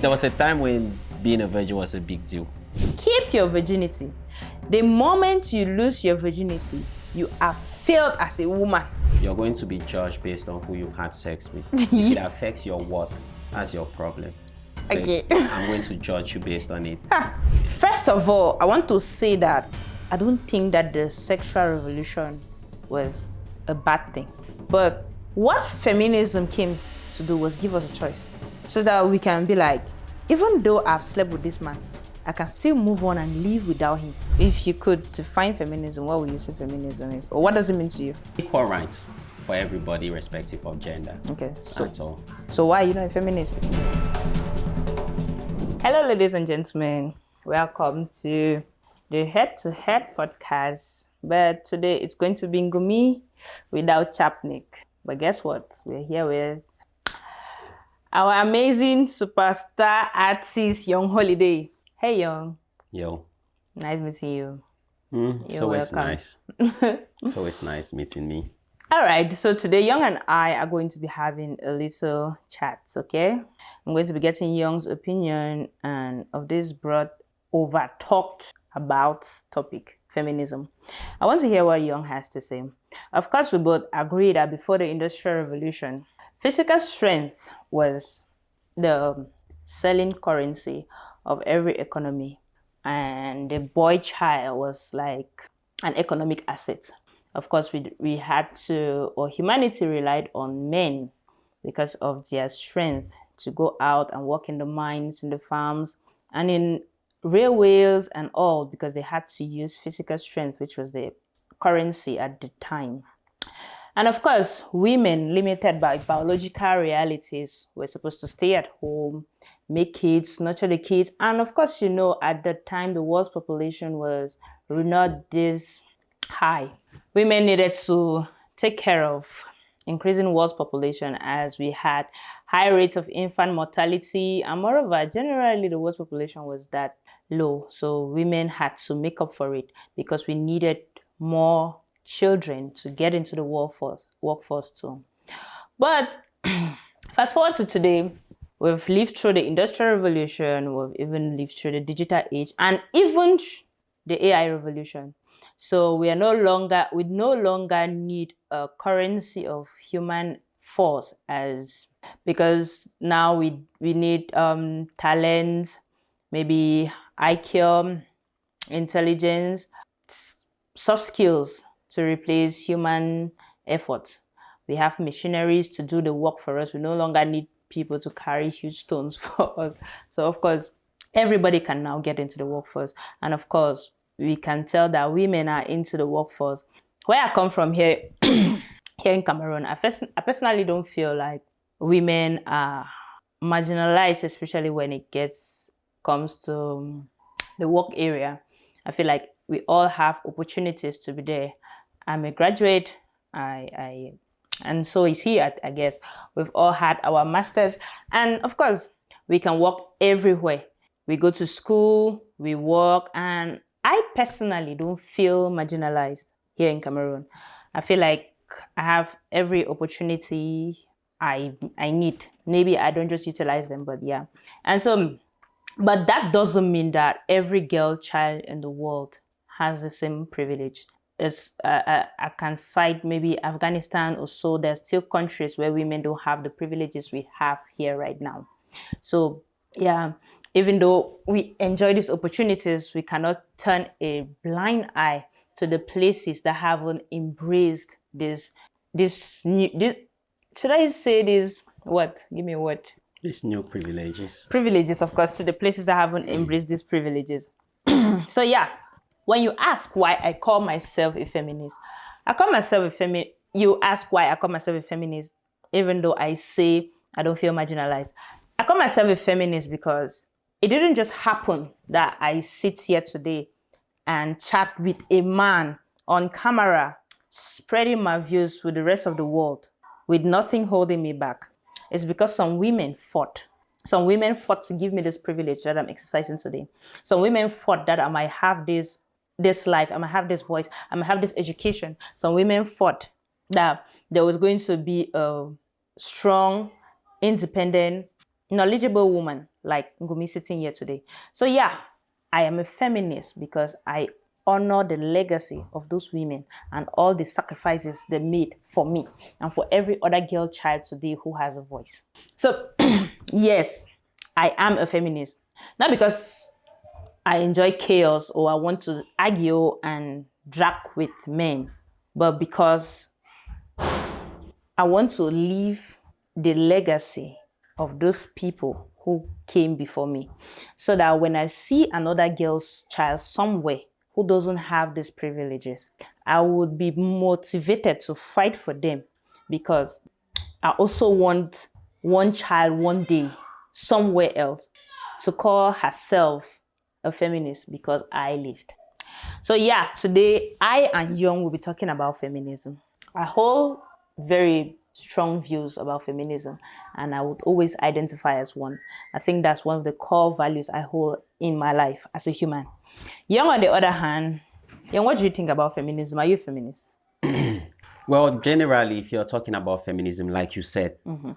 There was a time when being a virgin was a big deal. Keep your virginity. The moment you lose your virginity, you are failed as a woman. You're going to be judged based on who you had sex with. If it affects your worth, that's your problem. Okay. I'm going to judge you based on it. First of all, I want to say that I don't think that the sexual revolution was a bad thing. But what feminism came to do was give us a choice. So that we can be like, even though I've slept with this man, I can still move on and live without him. If you could define feminism, what would you say feminism is? Or what does it mean to you? Equal rights for everybody, irrespective of gender. Okay, That's all. So why are you not a feminist? Hello, ladies and gentlemen. Welcome to the Head-to-Head podcast. But today it's going to be Ngoomi without Chapnik. But guess what? We're here with our amazing superstar artist, Young Holiday. Hey, Young. Yo. Nice meeting you. It's always welcome. nice. It's always nice meeting me. All right, so today Young and I are going to be having a little chat, okay? I'm going to be getting Young's opinion and of this broad, over-talked about topic, feminism. I want to hear what Young has to say. Of course, we both agree that before the Industrial Revolution, physical strength was the selling currency of every economy, and the boy child was like an economic asset. Of course, we had to, or humanity relied on men because of their strength to go out and work in the mines, in the farms, and in railways and all, because they had to use physical strength, which was the currency at the time. And of course, women, limited by biological realities, were supposed to stay at home, make kids, nurture the kids. And of course, you know, at the time, the world's population was not this high. Women needed to take care of increasing world's population, as we had high rates of infant mortality. And moreover, generally, the world's population was that low. So women had to make up for it because we needed more children to get into the workforce too. But fast forward to today, we've lived through the Industrial Revolution, we've even lived through the digital age, and even the AI revolution. So we no longer need a currency of human force, because now we need talent, maybe IQ, intelligence, soft skills to replace human efforts. We have machineries to do the work for us. We no longer need people to carry huge stones for us. So of course, everybody can now get into the workforce. And of course, we can tell that women are into the workforce. Where I come from here, here in Cameroon, I personally don't feel like women are marginalized, especially when it comes to the work area. I feel like we all have opportunities to be there. I'm a graduate, and so is he, I guess. We've all had our masters, and of course, we can work everywhere. We go to school, we work, and I personally don't feel marginalized here in Cameroon. I feel like I have every opportunity I need. Maybe I don't just utilize them, but yeah. And so, but that doesn't mean that every girl child in the world has the same privilege. I can cite maybe Afghanistan or so. There's still countries where women don't have the privileges we have here right now. So yeah, even though we enjoy these opportunities, we cannot turn a blind eye to the places that haven't embraced should I say this, what? Give me a word. These new privileges. Privileges, of course, to the places that haven't embraced these privileges. So yeah, when you ask why I call myself a feminist, you ask why I call myself a feminist, even though I say I don't feel marginalized. I call myself a feminist because it didn't just happen that I sit here today and chat with a man on camera, spreading my views with the rest of the world, with nothing holding me back. It's because some women fought. Some women fought to give me this privilege that I'm exercising today. Some women fought that I might have this life, I might have this voice, I might have this education. Some women fought that there was going to be a strong, independent, knowledgeable woman like Ngoomi sitting here today. So yeah, I am a feminist because I honor the legacy of those women and all the sacrifices they made for me and for every other girl child today who has a voice. So yes, I am a feminist. Not because I enjoy chaos or I want to argue and drag with men, but because I want to leave the legacy of those people who came before me, so that when I see another girl's child somewhere who doesn't have these privileges, I would be motivated to fight for them, because I also want one child one day somewhere else to call herself a feminist because I lived. So yeah, today I and Young will be talking about feminism. I hold very strong views about feminism, and I would always identify as one. I think that's one of the core values I hold in my life as a human. Young, on the other hand, Young, what do you think about feminism? Are you a feminist? Well, generally, if you're talking about feminism, like you said,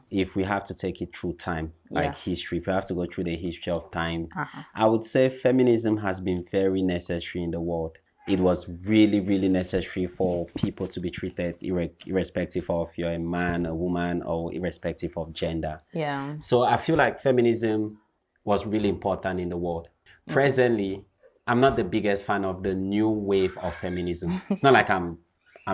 if we have to take it through time, like history, if we have to go through the history of time, I would say feminism has been very necessary in the world. It was really, really necessary for people to be treated irrespective of you're a man, a woman, or irrespective of gender. Yeah. So I feel like feminism was really important in the world. Presently, I'm not the biggest fan of the new wave of feminism. It's not like I'm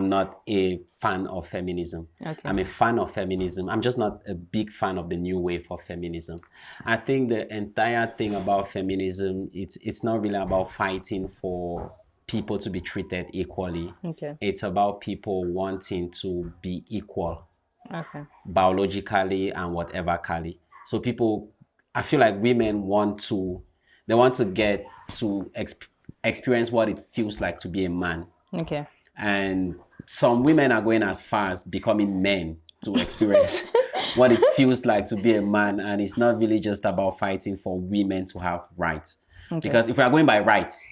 not a fan of feminism. Okay. I'm a fan of feminism. I'm just not a big fan of the new wave of feminism. I think the entire thing about feminism, it's not really about fighting for people to be treated equally. Okay. It's about people wanting to be equal. Okay. Biologically and whatever color. So people, I feel like women want to get to experience what it feels like to be a man. Okay. And some women are going as far as becoming men to experience what it feels like to be a man. And it's not really just about fighting for women to have rights. Okay. Because if we are going by rights,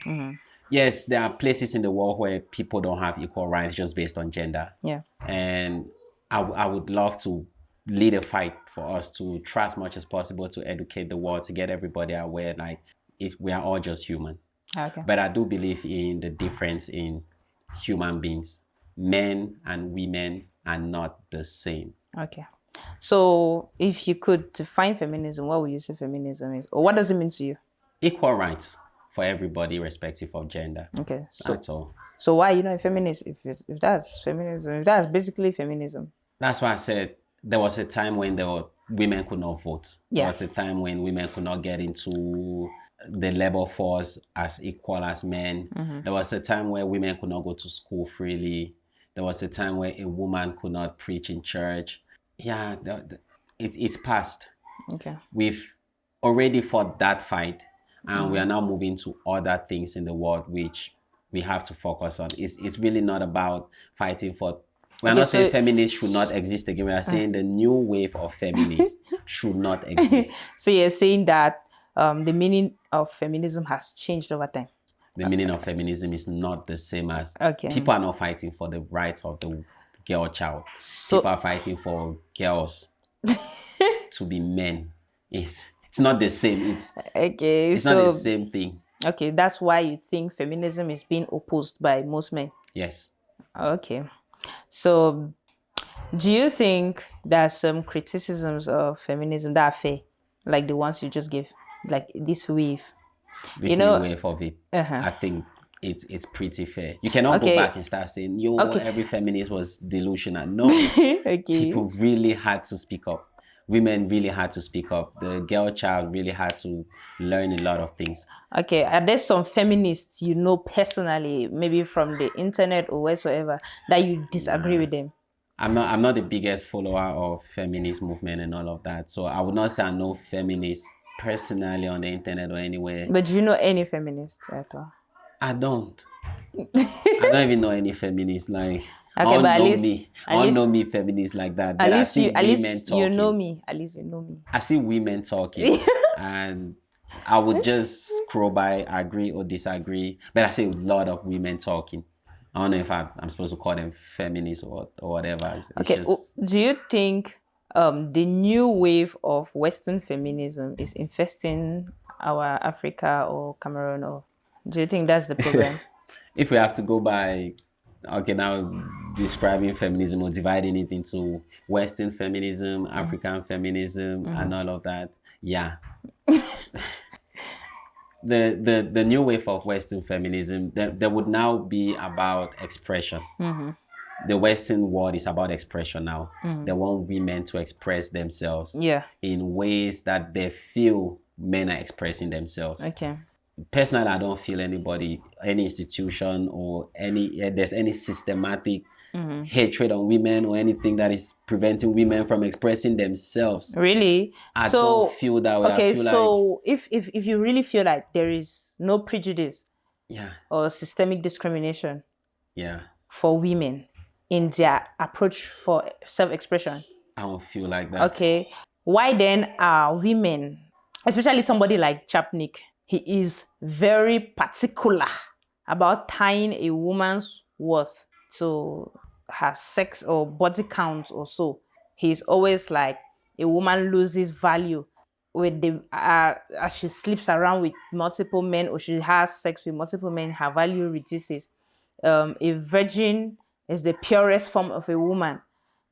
yes, there are places in the world where people don't have equal rights just based on gender. Yeah. And I would love to lead a fight for us to try as much as possible to educate the world, to get everybody aware, like, we are all just human. Okay. But I do believe in the difference in human beings. Men and women are not the same. Okay. So if you could define feminism, what would you say feminism is? Or what does it mean to you? Equal rights for everybody, irrespective of gender. Okay. That's all. So why are you not a feminist if that's feminism? If that's basically feminism? That's why I said there was a time when women could not vote. Yeah. There was a time when women could not get into the labor force as equal as men. There was a time where women could not go to school freely. There was a time where a woman could not preach in church. Yeah, it's past. Okay. We've already fought that fight, and we are now moving to other things in the world which we have to focus on. It's really not about fighting for. We're not saying feminists should not exist again. We are saying the new wave of feminists should not exist. So you're saying that the meaning of feminism has changed over time? The meaning of feminism is not the same as... Okay. People are not fighting for the rights of the girl child. People are fighting for girls to be men. It's not the same. It's not the same thing. Okay, that's why you think feminism is being opposed by most men? Yes. Okay. So do you think there are some criticisms of feminism that are fair, like the ones you just gave, like this wave? This new wave of it, I think it's pretty fair. You cannot go back and start saying, every feminist was delusional. No. People really had to speak up. Women really had to speak up. The girl child really had to learn a lot of things. Okay, are there some feminists you know personally, maybe from the internet or whatsoever, that you disagree with them? I'm not the biggest follower of feminist movement and all of that. So I would not say I know feminists personally on the internet or anywhere. But do you know any feminists at all? I don't. I don't even know any feminists. Like, okay, I don't know me feminists like that. At least you know me. At least you know me. I see women talking and I would just scroll by, agree or disagree. But I see a lot of women talking. I don't know if I'm supposed to call them feminists or whatever. Do you think the new wave of Western feminism is infesting our Africa or Cameroon, or do you think that's the problem? If we have to go by, okay, now describing feminism or dividing it into Western feminism, African feminism, and all of that, yeah. The new wave of Western feminism, there would now be about expression. The Western world is about expression now. They want women to express themselves in ways that they feel men are expressing themselves. Okay. Personally, I don't feel anybody, any institution, or there's any systematic hatred on women or anything that is preventing women from expressing themselves. Really? I don't feel that way. Okay, I feel so if you really feel like there is no prejudice or systemic discrimination for women in their approach for self-expression, I don't feel like that. Okay. Why then are women, especially somebody like Chapnik, he is very particular about tying a woman's worth to her sex or body count or so. He's always like, a woman loses value with the as she sleeps around with multiple men or she has sex with multiple men, her value reduces. A virgin is the purest form of a woman.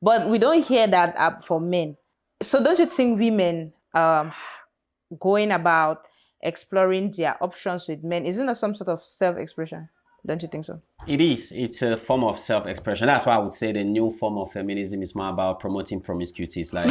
But we don't hear that up for men. So don't you think women going about exploring their options with men, isn't it some sort of self-expression? Don't you think so? It is. It's a form of self-expression. That's why I would say the new form of feminism is more about promoting promiscuity. It's like,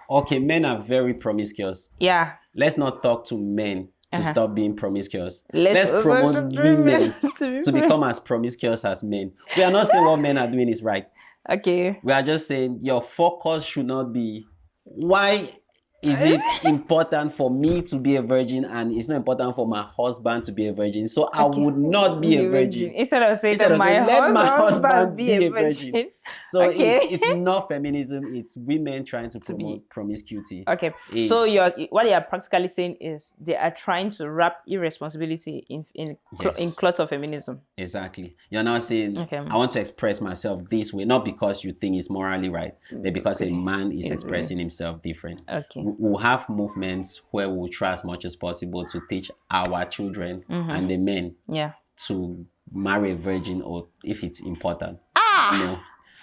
okay, men are very promiscuous. Yeah. Let's not talk to men to stop being promiscuous. Let's promote women to become as promiscuous as men. We are not saying what men are doing is right. Okay. We are just saying your focus should not be, why is it important for me to be a virgin and it's not important for my husband to be a virgin? So I would not be a virgin. Instead of saying that my husband be a virgin. So it's not feminism, it's women trying to promote promiscuity. Okay. So what you are practically saying is they are trying to wrap irresponsibility in cloth of feminism. Exactly. You're now saying, I want to express myself this way, not because you think it's morally right, but because a man is expressing himself different. Okay. We'll have movements where we'll try as much as possible to teach our children and the men to marry a virgin, or if it's important. No.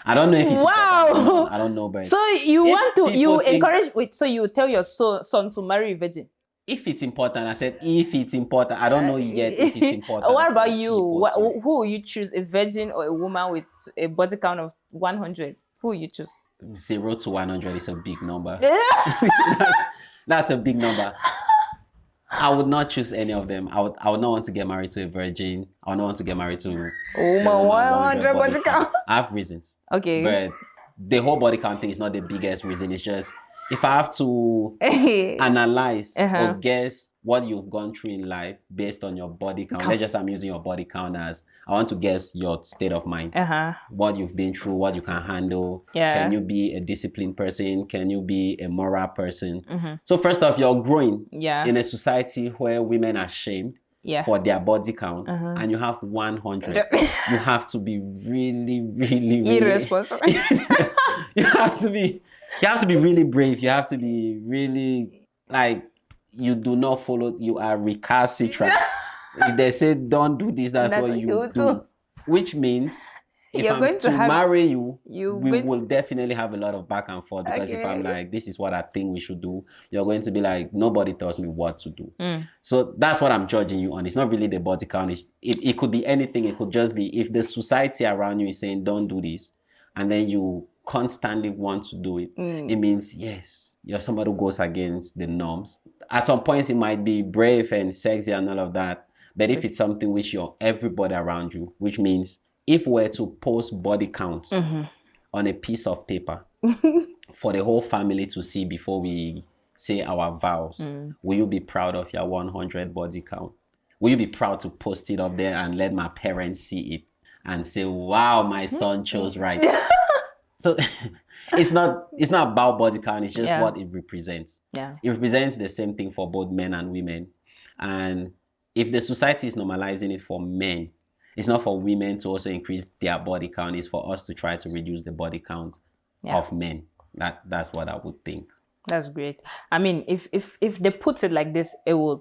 I don't know if it's important. I don't know, but so you encourage. So you tell your son to marry a virgin? If it's important, I said if it's important. I don't know yet if it's important. What about you? Who will you choose, a virgin or a woman with a body count of 100? Who will you choose? 0 to 100 is a big number. That's a big number. I would not choose any of them. I would not want to get married to a virgin. I would not want to get married to a woman 100 body count. I have reasons. Okay. But the whole body count thing is not the biggest reason. It's just, if I have to analyze or guess what you've gone through in life based on your body count, let's just, I'm using your body count as, I want to guess your state of mind. What you've been through, what you can handle. Can you be a disciplined person? Can you be a moral person? So first off, you're growing in a society where women are shamed for their body count, and you have 100. You have to be really, really, really irresponsible. You have to be really brave. You have to be really, like, you do not follow, you are recalcitrant. If they say don't do this, that's what you do. Which means if I'm going to marry you, we will definitely have a lot of back and forth, because if I'm like, this is what I think we should do, you're going to be like, nobody tells me what to do. So that's what I'm judging you on. It's not really the body count. It could be anything. It could just be, if the society around you is saying don't do this, and then you constantly want to do it, it means, yes, you're somebody who goes against the norms. At some points, it might be brave and sexy and all of that. But if it's something which you're everybody around you, which means if we're to post body counts on a piece of paper for the whole family to see before we say our vows, will you be proud of your 100 body count? Will you be proud to post it up there and let my parents see it and say, wow, my son chose right? So it's not about body count, it's just what it represents. It represents the same thing for both men and women. And if the society is normalizing it for men, it's not for women to also increase their body count, it's for us to try to reduce the body count of men. That's what I would think. That's great. I mean, if they put it like this, it would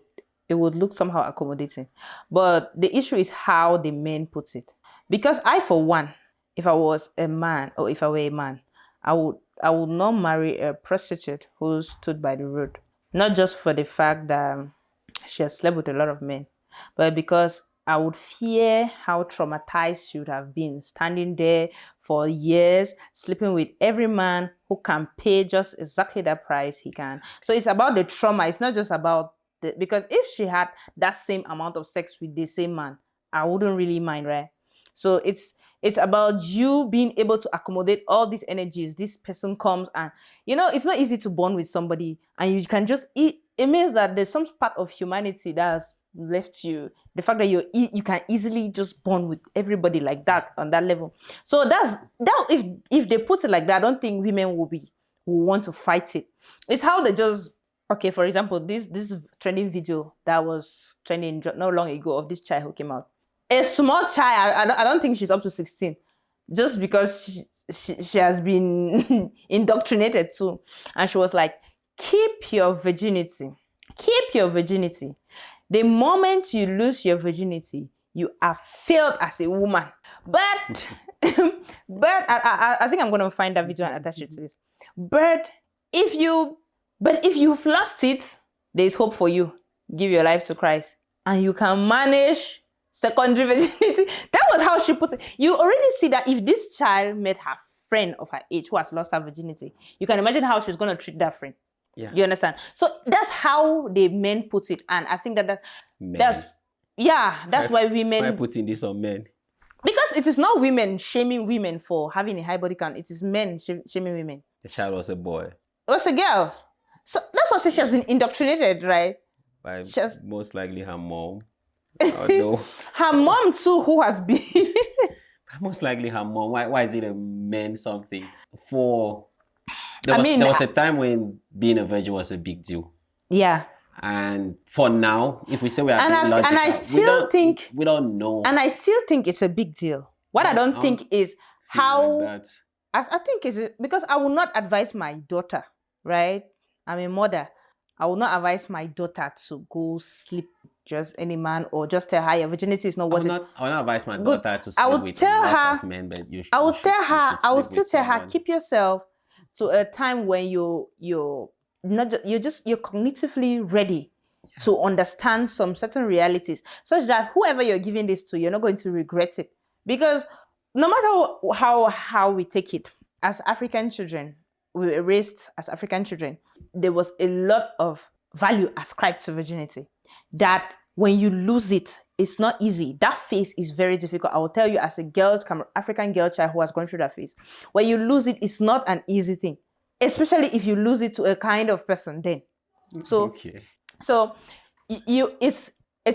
look somehow accommodating. But the issue is how the men put it. Because I, for one, if I was a man, or if I were a man, I would not marry a prostitute who stood by the road. Not just for the fact that she has slept with a lot of men, but because I would fear how traumatized she would have been standing there for years, sleeping with every man who can pay just exactly that price he can. So it's about the trauma. It's not just about because if she had that same amount of sex with the same man, I wouldn't really mind, right? So it's about you being able to accommodate all these energies. This person comes and, it's not easy to bond with somebody and you can just eat. It means that there's some part of humanity that has left you. The fact that you can easily just bond with everybody like that on that level. So that if they put it like that, I don't think women will want to fight it. It's how they just, okay, for example, this trending video that was trending not long ago of this child who came out. A small child, I don't think she's up to 16, just because she has been indoctrinated too. And she was like, keep your virginity. Keep your virginity. The moment you lose your virginity, you are failed as a woman. But I think I'm going to find that video and attach it to this. But if you've lost it, there is hope for you. Give your life to Christ. And you can manage secondary virginity. That was how she put it. You already see that if this child met her friend of her age who has lost her virginity, you can imagine how she's going to treat that friend. Yeah. You understand? So that's how the men put it. And I think that's why women... Why putting this on men? Because it is not women shaming women for having a high body count. It is men shaming women. The child was a boy. It was a girl. So that's why she has been indoctrinated, right? By most likely her mom. Her mom too, who has been... Most likely her mom. Why is it a man something? There was a time when being a virgin was a big deal. Yeah. And for now, if we say we are being logical, and I still think we don't know. And I still think it's a big deal. What I don't think is how like I think is because I will not advise my daughter, right? I'm a mother. I will not advise my daughter to go sleep just any man or just tell her your virginity is not worth it. I will not advise my daughter to sleep with a lot of men, but I will still tell her, keep yourself to a time when you're cognitively ready to understand some certain realities, such that whoever you're giving this to, you're not going to regret it. Because no matter how we take it, as African children, we were raised as African children, there was a lot of value ascribed to virginity. That when you lose it, it's not easy. That phase is very difficult. I will tell you, as a girl, African girl child who has gone through that phase, when you lose it, it's not an easy thing, especially if you lose it to a kind of person. Then, it's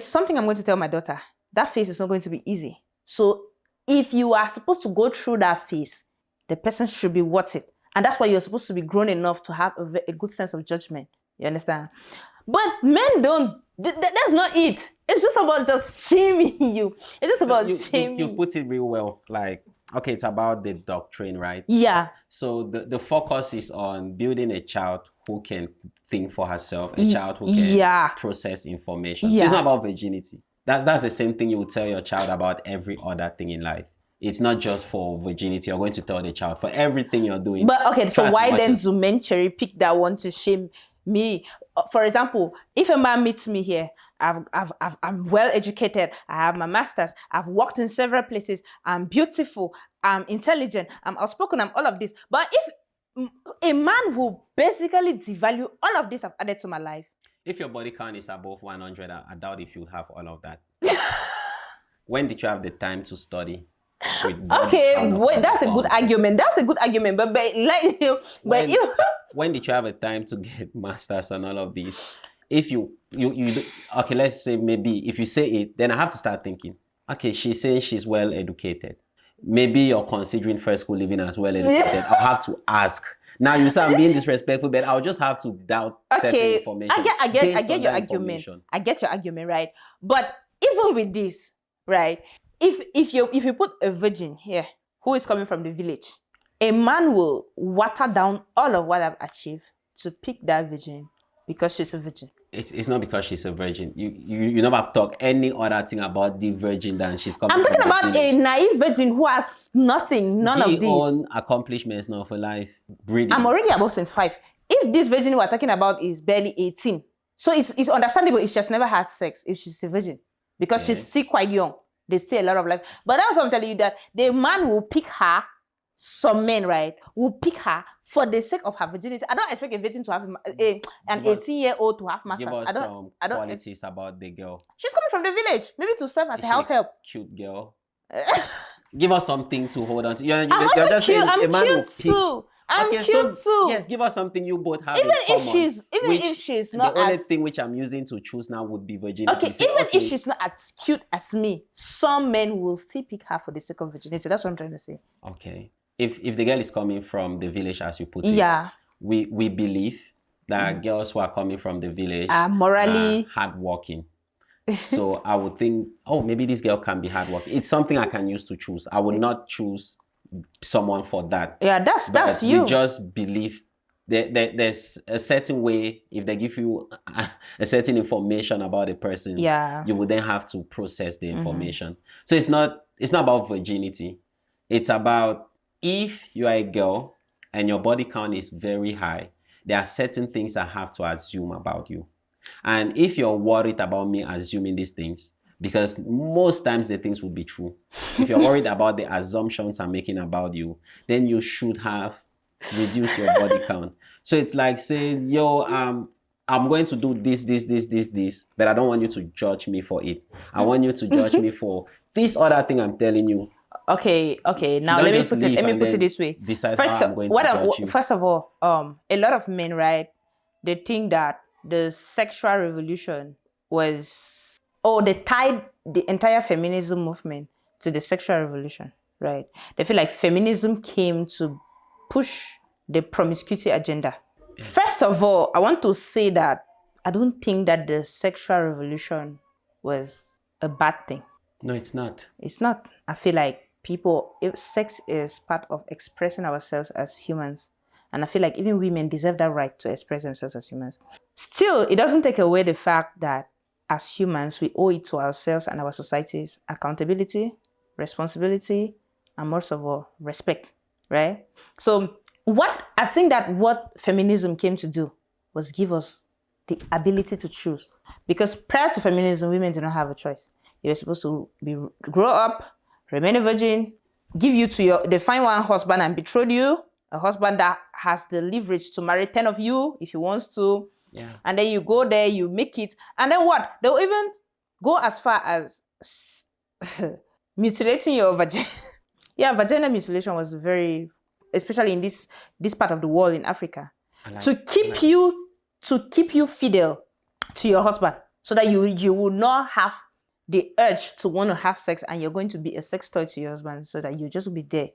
something I'm going to tell my daughter. That phase is not going to be easy. So if you are supposed to go through that phase, the person should be worth it, and that's why you're supposed to be grown enough to have a good sense of judgment. You understand? But men don't. That's not it. It's just about just shaming you. It's just about shaming. You put it real well. Like, okay, it's about the doctrine, right? Yeah. So the focus is on building a child who can think for herself, a child who can process information. Yeah. It's not about virginity. That's the same thing you would tell your child about every other thing in life. It's not just for virginity. You're going to tell the child for everything you're doing. But okay, so why then do men cherry pick that one to shame me? For example, if a man meets me here, I'm well educated, I have my master's, I've worked in several places, I'm beautiful, I'm intelligent, I'm outspoken, I'm all of this. But if a man who basically devalue all of this I've added to my life. If your body count is above 100, I doubt if you have all of that. When did you have the time to study? Okay, wait, that's a good argument. That's a good argument. But when did you have a time to get masters and all of these? If you okay, let's say maybe if you say it, then I have to start thinking, okay, she's saying she's well educated. Maybe you're considering first school living as well educated. I'll have to ask. Now you say I'm being disrespectful, but I'll just have to doubt certain information. I get your argument. I get your argument, right? But even with this, right? If you put a virgin here who is coming from the village, a man will water down all of what I've achieved to pick that virgin because she's a virgin. It's not because she's a virgin. You never talk any other thing about the virgin than she's coming. I'm talking about a naive virgin who has nothing, none of these. Own accomplishments now for life. Breeding. I'm already above 25. If this virgin we're talking about is barely 18, so it's understandable if she has never had sex, if she's a virgin. Because she's still quite young. There's still a lot of life. But that's what I'm telling you, that the man will pick her, some men, right, will pick her for the sake of her virginity. I don't expect a virgin to have an 18-year-old to have masters. Give us some qualities about the girl. She's coming from the village, maybe to serve as a house help. Cute girl. Give us something to hold on to. I'm just cute. I'm cute too. I'm cute too. Yes, give us something you both have even in common. If she's not the only thing which I'm using to choose now would be virginity. Okay, if she's not as cute as me, some men will still pick her for the sake of virginity. That's what I'm trying to say. Okay. If the girl is coming from the village, as you put it, we believe that girls who are coming from the village are morally hardworking. So I would think, oh, maybe this girl can be hardworking. It's something I can use to choose. I would not choose someone for that. Yeah, that's you. We just believe there's a certain way. If they give you a certain information about a person, you would then have to process the information. So it's not about virginity. It's about, if you are a girl and your body count is very high, there are certain things I have to assume about you. And if you're worried about me assuming these things, because most times the things will be true. If you're worried about the assumptions I'm making about you, then you should have reduced your body count. So it's like saying, yo, I'm going to do this, but I don't want you to judge me for it. I want you to judge me for this other thing I'm telling you. Okay. Now let me put it this way. First of all, a lot of men, right? They think that the sexual revolution was, they tied the entire feminism movement to the sexual revolution, right? They feel like feminism came to push the promiscuity agenda. First of all, I want to say that I don't think that the sexual revolution was a bad thing. No, it's not. It's not. I feel like sex is part of expressing ourselves as humans. And I feel like even women deserve that right to express themselves as humans. Still, it doesn't take away the fact that as humans, we owe it to ourselves and our societies accountability, responsibility, and most of all, respect, right? So what feminism came to do was give us the ability to choose. Because prior to feminism, women did not have a choice. You were supposed to grow up, remain a virgin, they find one husband and betroth you, a husband that has the leverage to marry 10 of you if he wants to. Yeah. And then you go there, you make it. And then what? They'll even go as far as mutilating your vagina. Yeah, vaginal mutilation was very, especially in this part of the world in Africa, to keep you fidel to your husband, so that you will not have the urge to want to have sex, and you're going to be a sex toy to your husband, so that you just be there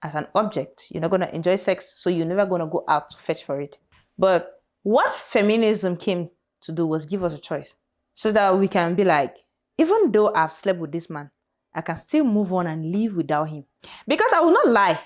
as an object. You're not going to enjoy sex, so you're never going to go out to fetch for it. But what feminism came to do was give us a choice, so that we can be like, even though I've slept with this man, I can still move on and live without him. Because I will not lie,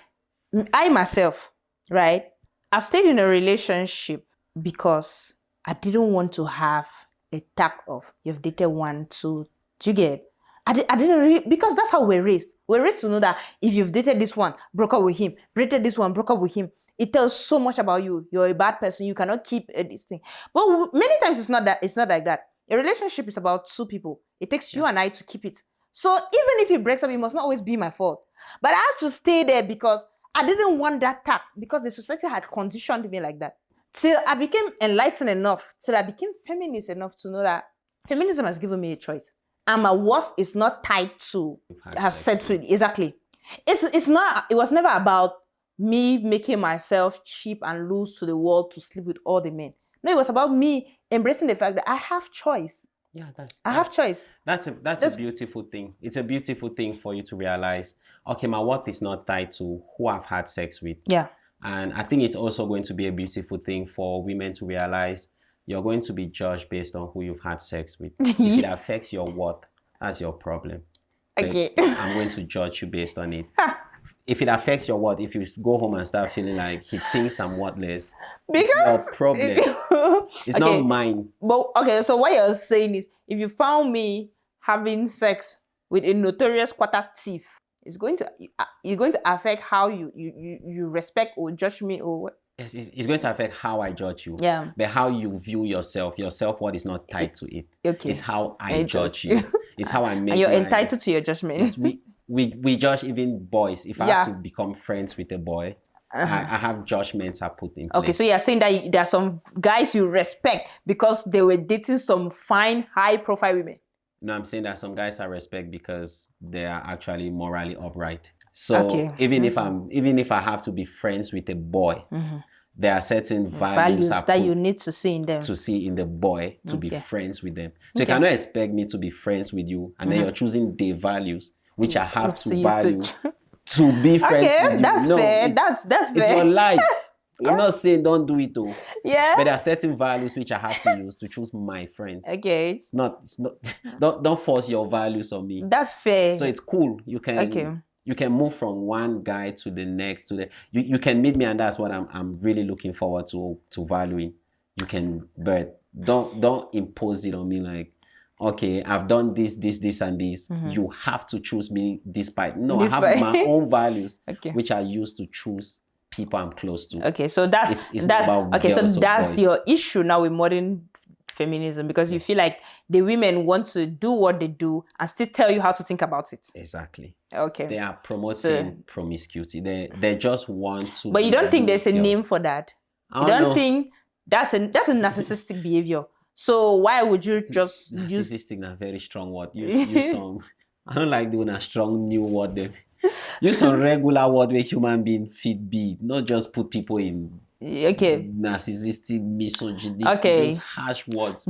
I myself, right, I've stayed in a relationship because I didn't want to have a tag of, you've dated 1, 2, do you get? I didn't really, because that's how we're raised. We're raised to know that if you've dated this one, broke up with him, dated this one, broke up with him, it tells so much about you. You're a bad person. You cannot keep this thing. But many times it's not like that. A relationship is about 2 people. It takes you and I to keep it. So even if it breaks up, it must not always be my fault. But I had to stay there because I didn't want that tag, because the society had conditioned me like that. Till I became enlightened enough, till I became feminist enough to know that feminism has given me a choice. And my worth is not tied to have said food. Exactly. It's not, it was never about me making myself cheap and loose to the world to sleep with all the men. No, it was about me embracing the fact that I have choice. Yeah, I have choice. That's a beautiful thing. It's a beautiful thing for you to realize, okay, my worth is not tied to who I've had sex with. Yeah. And I think it's also going to be a beautiful thing for women to realize you're going to be judged based on who you've had sex with. If it affects your worth, that's your problem. Okay. I'm going to judge you based on it. if it affects your what, if you go home and start feeling like he thinks I'm worthless, Because it's your problem. It's not mine. But okay, so what you're saying is, if you found me having sex with a notorious quarter thief, it's going to affect how you respect or judge me or what? Yes, it's going to affect how I judge you. Yeah. But how you view yourself, your self-worth is not tied to it. Okay. It's how I judge you. It's how I make. And you're entitled to your judgment. Yes, we judge even boys. If I have to become friends with a boy, I have judgments I put in place. Okay, so you're saying that there are some guys you respect because they were dating some fine, high-profile women. No, I'm saying that some guys I respect because they are actually morally upright. So even if I have to be friends with a boy, there are certain values that you need to see in them. To see in the boy to be friends with them. So you cannot expect me to be friends with you and then you're choosing the values which I have to value to be friends with you. That's fair. That's fair. It's your life. I'm not saying don't do it though. Yeah. But there are certain values which I have to use to choose my friends. Okay. It's not don't force your values on me. That's fair. So it's cool. You can move from one guy to the next you can meet me, and that's what I'm really looking forward to valuing. You can, but don't impose it on me like, okay, I've done this and this. You have to choose me despite. No, I have my own values which I use to choose people I'm close to. Okay, so that's your issue now with modern feminism, because you feel like the women want to do what they do and still tell you how to think about it. Exactly. Okay. They are promoting promiscuity. They just want to. But you don't think there's a name for that? You don't think that's a narcissistic behavior? So why would you just use narcissistic? A very strong word. Use some. I don't like doing a strong new word there. Use some regular word where human being fit be, not just put people in narcissistic, misogynistic, those harsh words.